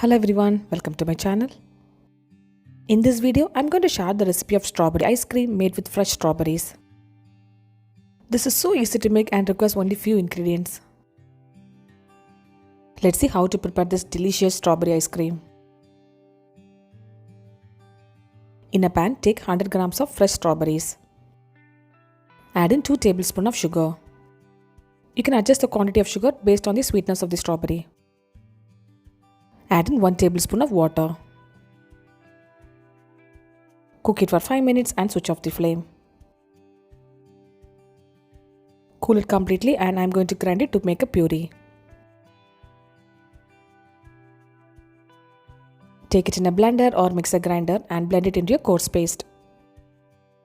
Hello everyone, welcome to my channel. In this video, I'm going to share the recipe of strawberry ice cream made with fresh strawberries. This is so easy to make and requires only few ingredients. Let's see how to prepare this delicious strawberry ice cream. In a pan, take 100 grams of fresh strawberries. Add in 2 tablespoons of sugar. You can adjust the quantity of sugar based on the sweetness of the strawberry. Add in 1 tablespoon of water. Cook it for 5 minutes and switch off the flame. Cool it completely and I am going to grind it to make a puree. Take it in a blender or mixer grinder and blend it into a coarse paste.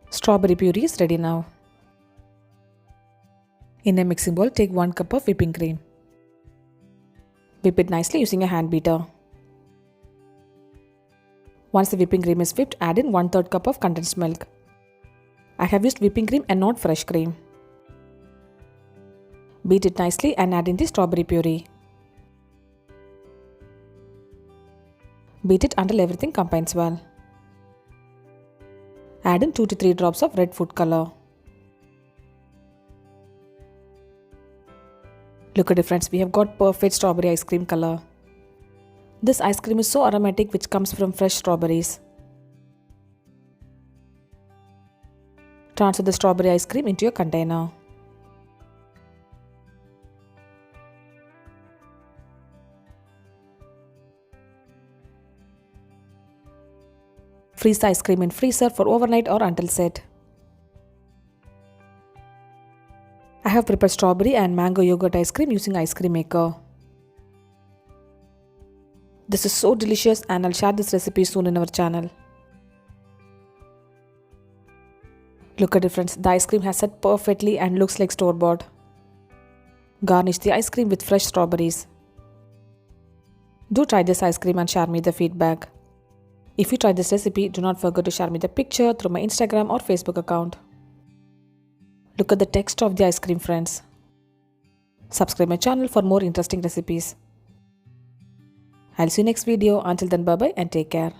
Strawberry puree is ready now. In a mixing bowl, take 1 cup of whipping cream. Whip it nicely using a hand beater. Once the whipping cream is whipped, add in 1/3 cup of condensed milk. I have used whipping cream and not fresh cream. Beat it nicely and add in the strawberry puree. Beat it until everything combines well. Add in 2 to 3 drops of red food color. Look at the difference, we have got perfect strawberry ice cream color. This ice cream is so aromatic which comes from fresh strawberries. Transfer the strawberry ice cream into a container. Freeze the ice cream in freezer for overnight or until set. I have prepared strawberry and mango yogurt ice cream using ice cream maker. This is so delicious and I'll share this recipe soon in our channel. Look at the difference, the ice cream has set perfectly and looks like store-bought. Garnish the ice cream with fresh strawberries. Do try this ice cream and share me the feedback. If you try this recipe, do not forget to share me the picture through my Instagram or Facebook account. Look at the texture of the ice cream, friends. Subscribe my channel for more interesting recipes. I'll see you next video. Until then, bye bye and take care.